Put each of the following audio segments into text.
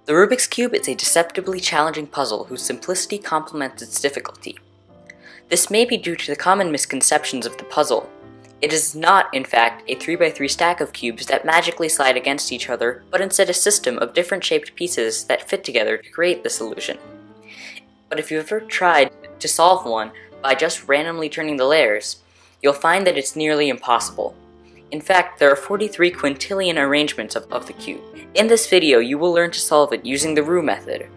The Rubik's Cube is a deceptively challenging puzzle whose simplicity complements its difficulty. This may be due to the common misconceptions of the puzzle. It is not, in fact, a 3x3 stack of cubes that magically slide against each other, but instead a system of different shaped pieces that fit together to create this illusion. But if you've ever tried to solve one by just randomly turning the layers, you'll find that it's nearly impossible. In fact, there are 43 quintillion arrangements of the cube. In this video, you will learn to solve it using the Roux method,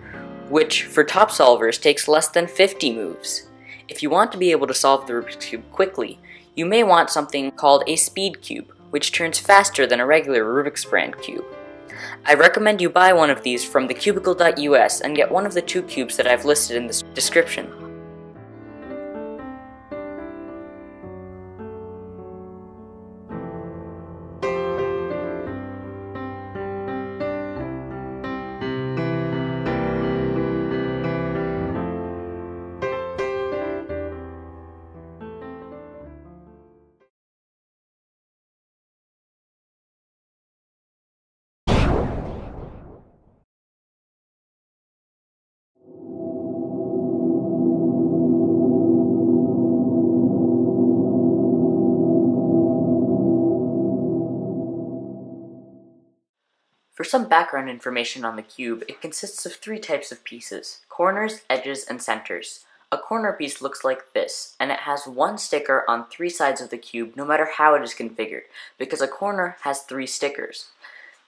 which, for top solvers, takes less than 50 moves. If you want to be able to solve the Rubik's Cube quickly, you may want something called a speed cube, which turns faster than a regular Rubik's brand cube. I recommend you buy one of these from thecubicle.us and get one of the 2 cubes that I've listed in the description. For some background information on the cube, it consists of 3 types of pieces: corners, edges, and centers. A corner piece looks like this, and it has 1 sticker on 3 sides of the cube no matter how it is configured, because a corner has 3 stickers.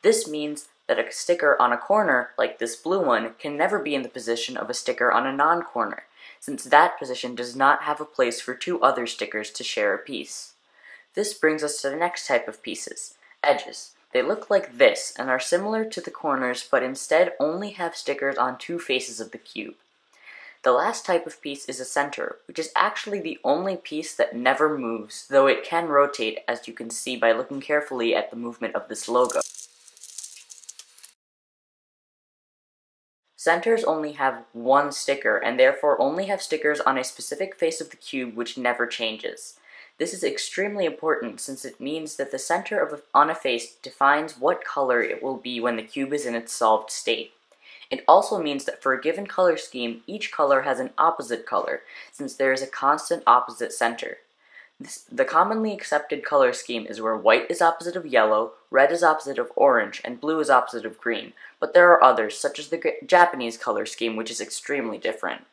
This means that a sticker on a corner, like this blue one, can never be in the position of a sticker on a non-corner, since that position does not have a place for 2 other stickers to share a piece. This brings us to the next type of pieces: edges. They look like this and are similar to the corners, but instead only have stickers on 2 faces of the cube. The last type of piece is a center, which is actually the only piece that never moves, though it can rotate, as you can see by looking carefully at the movement of this logo. Centers only have 1 sticker, and therefore only have stickers on a specific face of the cube which never changes. This is extremely important since it means that the center on a face defines what color it will be when the cube is in its solved state. It also means that for a given color scheme, each color has an opposite color, since there is a constant opposite center. The commonly accepted color scheme is where white is opposite of yellow, red is opposite of orange, and blue is opposite of green, but there are others, such as the Japanese color scheme, which is extremely different.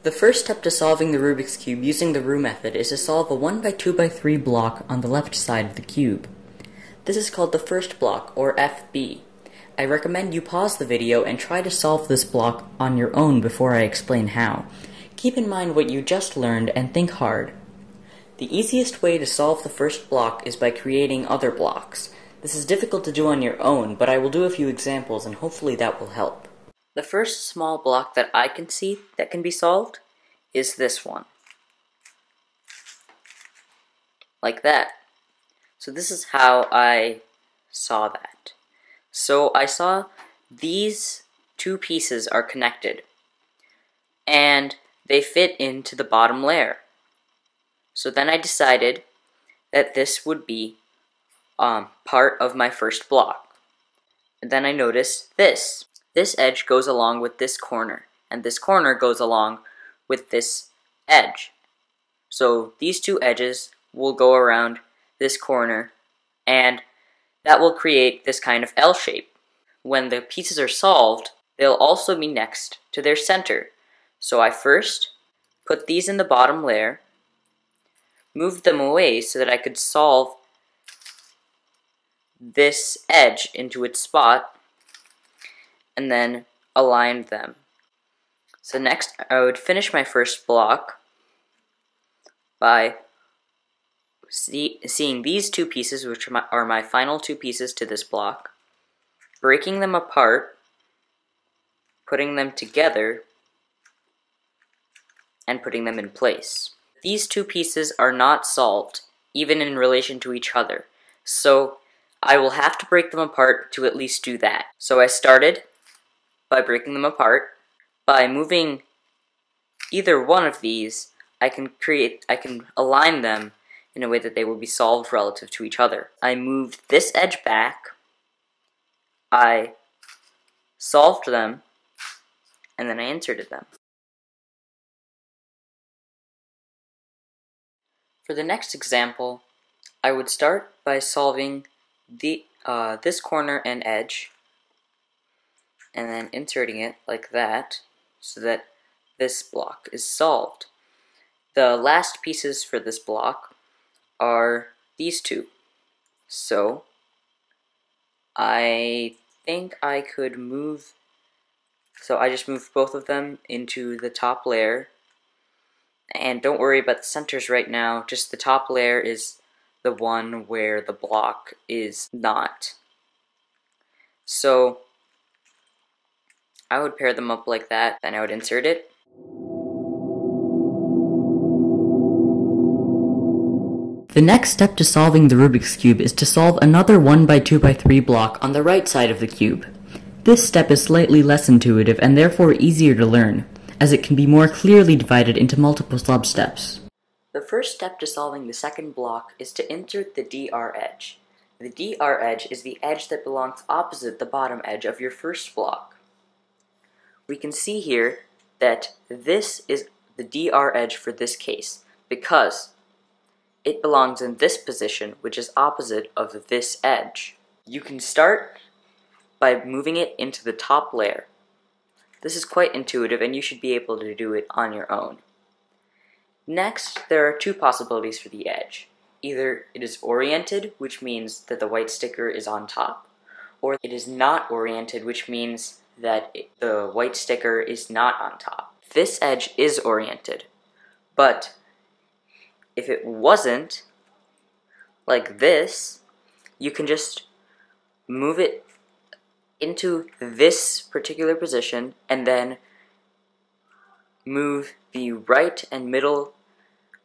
The first step to solving the Rubik's Cube using the Roux method is to solve a 1x2x3 block on the left side of the cube. This is called the first block, or FB. I recommend you pause the video and try to solve this block on your own before I explain how. Keep in mind what you just learned and think hard. The easiest way to solve the first block is by creating other blocks. This is difficult to do on your own, but I will do a few examples and hopefully that will help. The first small block that I can see that can be solved is this one. Like that. So this is how I saw that. So I saw these 2 pieces are connected, and they fit into the bottom layer. So then I decided that this would be part of my first block. And then I noticed this. This edge goes along with this corner, and this corner goes along with this edge. So these 2 edges will go around this corner, and that will create this kind of L shape. When the pieces are solved, they'll also be next to their center. So I first put these in the bottom layer, moved them away so that I could solve this edge into its spot, and then aligned them. So next, I would finish my first block by seeing these 2 pieces, which are my final 2 pieces to this block, breaking them apart, putting them together, and putting them in place. These 2 pieces are not solved, even in relation to each other, so I will have to break them apart to at least do that. So I started by breaking them apart. By moving either one of these, I can align them in a way that they will be solved relative to each other. I moved this edge back, I solved them, and then I inserted them. For the next example, I would start by solving this corner and edge, and then inserting it like that, so that this block is solved. The last pieces for this block are these two. So I think I could move, so I just moved both of them into the top layer. And don't worry about the centers right now, just the top layer is the one where the block is not. So I would pair them up like that, then I would insert it. The next step to solving the Rubik's Cube is to solve another 1x2x3 block on the right side of the cube. This step is slightly less intuitive and therefore easier to learn, as it can be more clearly divided into multiple sub-steps. The first step to solving the second block is to insert the DR edge. The DR edge is the edge that belongs opposite the bottom edge of your first block. We can see here that this is the DR edge for this case, because it belongs in this position, which is opposite of this edge. You can start by moving it into the top layer. This is quite intuitive and you should be able to do it on your own. Next, there are two possibilities for the edge. Either it is oriented, which means that the white sticker is on top, or it is not oriented, which means that the white sticker is not on top. This edge is oriented, but if it wasn't, like this, you can just move it into this particular position and then move the right and middle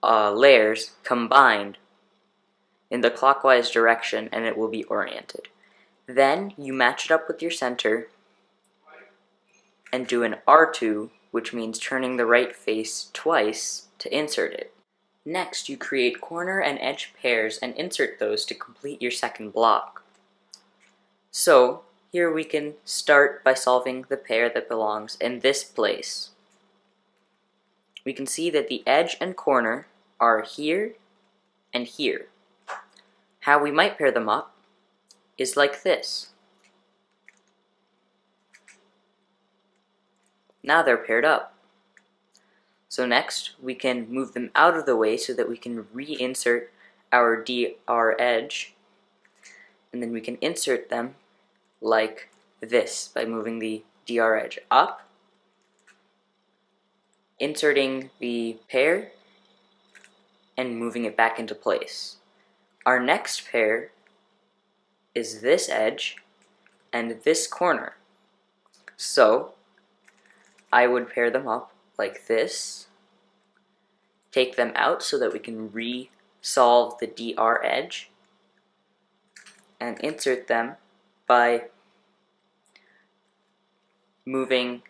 layers combined in the clockwise direction and it will be oriented. Then you match it up with your center and do an R2, which means turning the right face twice to insert it. Next, you create corner and edge pairs and insert those to complete your second block. So, here we can start by solving the pair that belongs in this place. We can see that the edge and corner are here and here. How we might pair them up is like this. Now they're paired up. So next, we can move them out of the way so that we can reinsert our DR edge, and then we can insert them like this by moving the DR edge up, inserting the pair, and moving it back into place. Our next pair is this edge and this corner. So I would pair them up like this, take them out so that we can re-solve the DR edge, and insert them by moving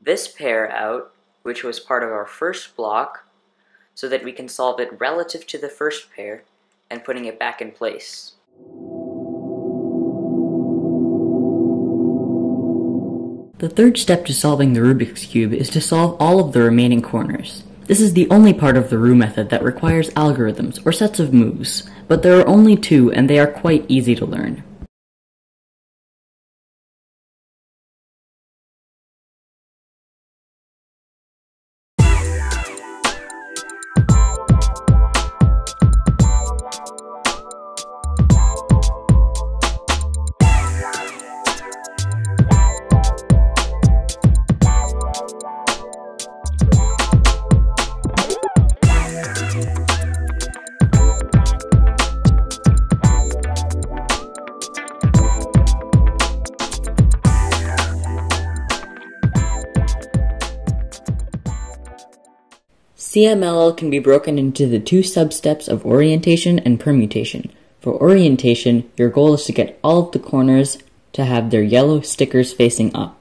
this pair out, which was part of our first block, so that we can solve it relative to the first pair and putting it back in place. The third step to solving the Rubik's Cube is to solve all of the remaining corners. This is the only part of the Roux method that requires algorithms or sets of moves, but there are only two and they are quite easy to learn. CMLL can be broken into the two sub-steps of orientation and permutation. For orientation, your goal is to get all of the corners to have their yellow stickers facing up.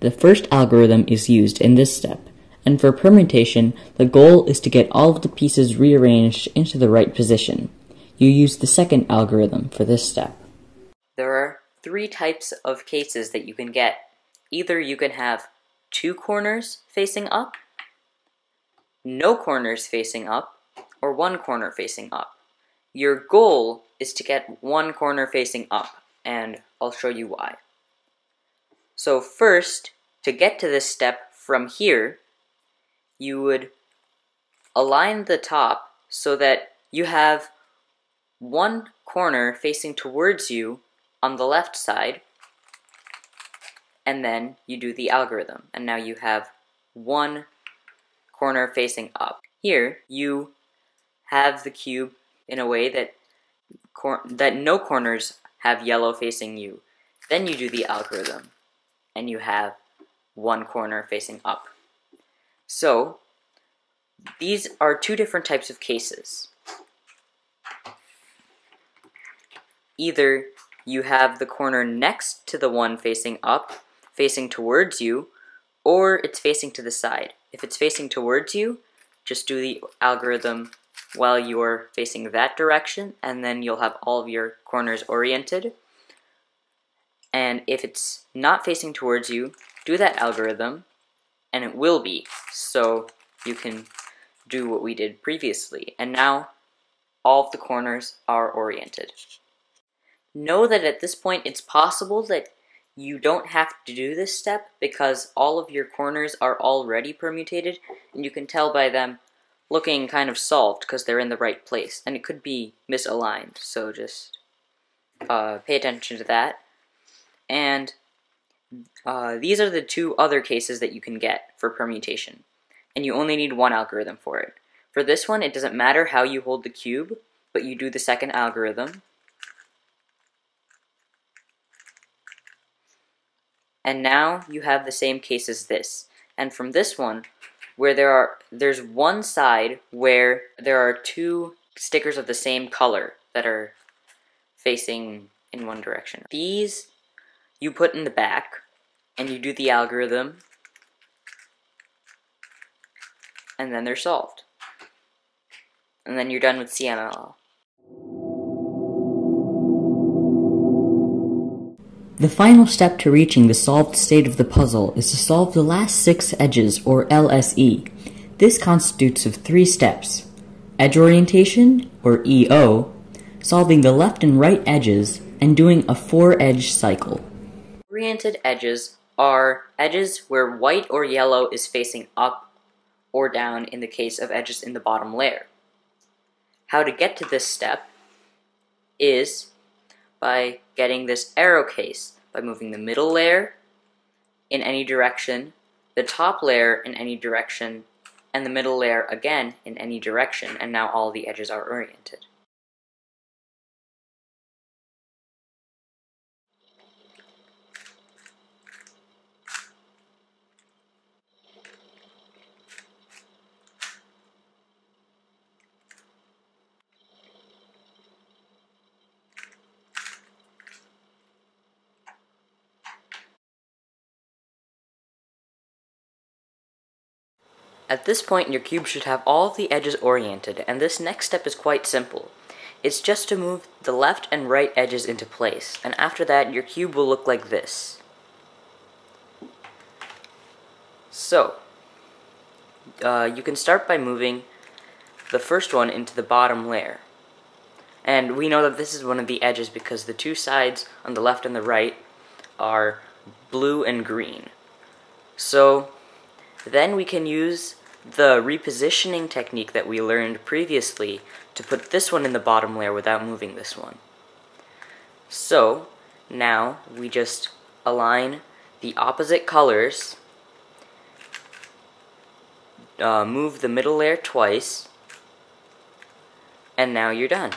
The first algorithm is used in this step. And for permutation, the goal is to get all of the pieces rearranged into the right position. You use the second algorithm for this step. There are 3 types of cases that you can get. Either you can have 2 corners facing up, no corners facing up, or 1 corner facing up. Your goal is to get 1 corner facing up, and I'll show you why. So first, to get to this step from here, you would align the top so that you have 1 corner facing towards you on the left side, and then you do the algorithm, and now you have 1 corner facing up. Here, you have the cube in a way that no corners have yellow facing you. Then you do the algorithm, and you have 1 corner facing up. So, these are 2 different types of cases. Either you have the corner next to the one facing up, facing towards you, or it's facing to the side. If it's facing towards you, just do the algorithm while you're facing that direction, and then you'll have all of your corners oriented. And if it's not facing towards you, do that algorithm, and it will be, so you can do what we did previously. And now, all of the corners are oriented. Know that at this point it's possible that you don't have to do this step because all of your corners are already permutated, and you can tell by them looking kind of solved because they're in the right place, and it could be misaligned, so just pay attention to that. And these are the 2 other cases that you can get for permutation, and you only need 1 algorithm for it. For this one, it doesn't matter how you hold the cube, but you do the second algorithm. And now you have the same case as this. And from this one, where there's one side where there are 2 stickers of the same color that are facing in one direction. These you put in the back, and you do the algorithm, and then they're solved. And then you're done with CMLL. The final step to reaching the solved state of the puzzle is to solve the last 6 edges, or LSE. This constitutes of 3 steps: edge orientation, or EO, solving the left and right edges, and doing a 4-edge cycle. Oriented edges are edges where white or yellow is facing up or down in the case of edges in the bottom layer. How to get to this step is by getting this arrow case, by moving the middle layer in any direction, the top layer in any direction, and the middle layer again in any direction, and now all the edges are oriented. At this point, your cube should have all of the edges oriented, and this next step is quite simple. It's just to move the left and right edges into place, and after that, your cube will look like this. So, you can start by moving the first one into the bottom layer. And we know that this is one of the edges because the 2 sides on the left and the right are blue and green. So, then we can use the repositioning technique that we learned previously to put this one in the bottom layer without moving this one. So, now we just align the opposite colors, move the middle layer twice, and now you're done.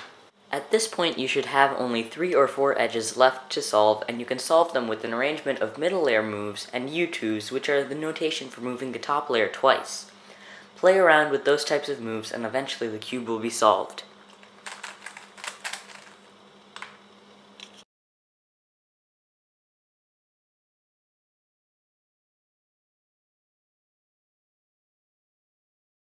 At this point, you should have only 3 or 4 edges left to solve, and you can solve them with an arrangement of middle layer moves and U2s, which are the notation for moving the top layer twice. Play around with those types of moves, and eventually the cube will be solved.